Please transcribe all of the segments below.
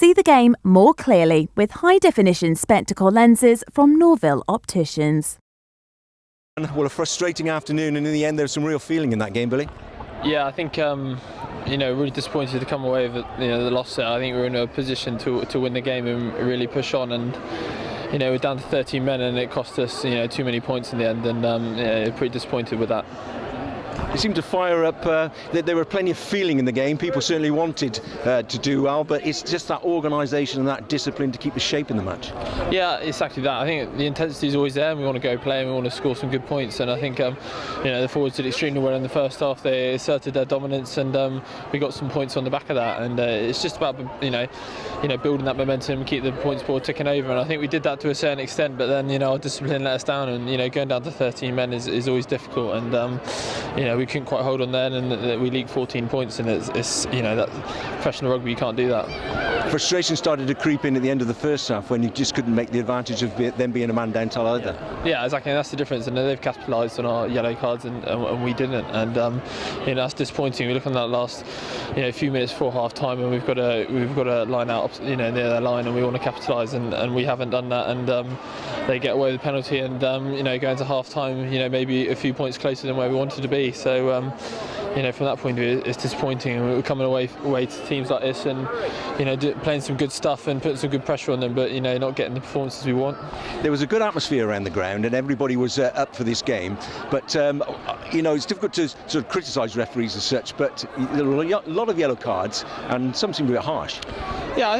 See the game more clearly with high-definition spectacle lenses from Norville Opticians. Well, a frustrating afternoon, and in the end there was some real feeling in that game, Billy. Yeah, I think really disappointed to come away with the loss there. I think we were in a position to win the game and really push on, and we're down to 13 men and it cost us too many points in the end, and pretty disappointed with that. You seemed to fire up. There were plenty of feeling in the game. People certainly wanted to do well, but it's just that organisation and that discipline to keep the shape in the match. Yeah, exactly that. I think the intensity is always there, and we want to go play and we want to score some good points. And I think the forwards did extremely well in the first half. They asserted their dominance, and we got some points on the back of that. And it's just about building that momentum, keep the points board ticking over. And I think we did that to a certain extent. But then our discipline let us down, and going down to 13 men is always difficult. And we couldn't quite hold on then, and we leaked 14 points, and it's that professional rugby, you can't do that. Frustration started to creep in at the end of the first half when you just couldn't make the advantage of them being a man down till either. Yeah, exactly. And that's the difference. And they've capitalised on our yellow cards, and we didn't. And that's disappointing. We look on that last few minutes before half time, and we've got to line out near their line, and we want to capitalise, and we haven't done that. And they get away with the penalty, and going to half time, maybe a few points closer than where we wanted to be. So from that point of view, it's disappointing. And we're coming away to teams like this, and playing some good stuff and putting some good pressure on them, but not getting the performances we want. There was a good atmosphere around the ground, and everybody was up for this game. But it's difficult to sort of criticise referees as such. But there were a lot of yellow cards, and some seemed a bit harsh. Yeah, I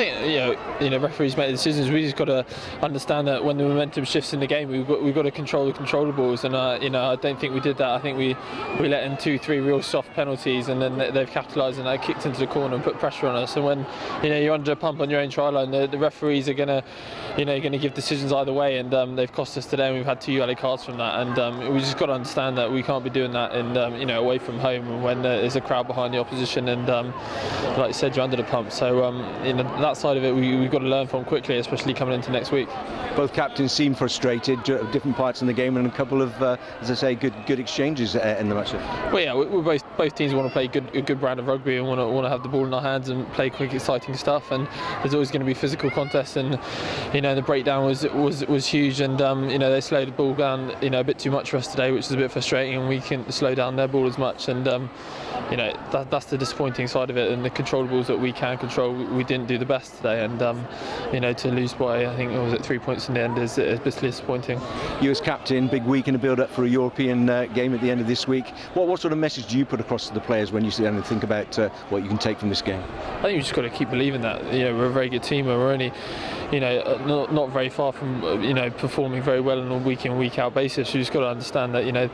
think referees make the decisions. We just got to understand that when the momentum shifts in the game, we've got to control the controllables, and I don't think we did that. I think we let in 2-3 real soft penalties, and then they've capitalised and they kicked into the corner and put pressure on us. And when you're under a pump on your own try line, the referees are gonna give decisions either way, and they've cost us today. And we've had 2 yellow cards from that, and we just got to understand that we can't be doing that away from home when there's a crowd behind the opposition, and like you said, you're under the pump. So that side of it we've got to learn from quickly, especially coming into next week. Both captains seem frustrated, different parts in the game, and a couple of, as I say, good exchanges in the match. Well, yeah, we're both teams want to play a good brand of rugby and want to have the ball in our hands and play quick, exciting stuff. And there's always going to be physical contests, and the breakdown was huge, and they slowed the ball down a bit too much for us today, which is a bit frustrating, and we couldn't slow down their ball as much. And that's the disappointing side of it, and the controllables that we can control, we didn't do the best today, and to lose by, I think, was it 3 points in the end is bitterly disappointing. You as captain, big week in the build-up for a European game at the end of this week. What sort of message do you put across to the players when you sit down and think about what you can take from this game? I think you just got to keep believing that we're a very good team, and we're only not very far from performing very well on a week in, week out basis. You just got to understand that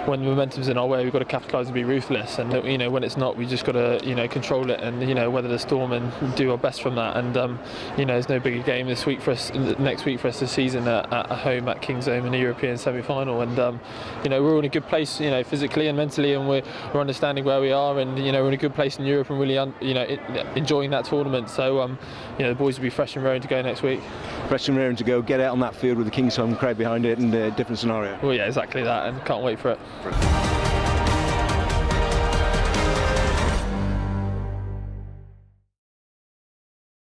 when the momentum's in our way, we've got to capitalise and be ruthless, and when it's not, we just got to control it and weather the storm and do our best from that. And there's no bigger game next week for us this season at home at Kingsholm in the European semi-final, and we're all in a good place physically and mentally, and we're understanding where we are, and we're in a good place in Europe and really enjoying that tournament. So the boys will be fresh and raring to go next week. Fresh and raring to go, get out on that field with the Kingsholm crowd behind it, and a different scenario. Well, yeah, exactly that, and can't wait for it.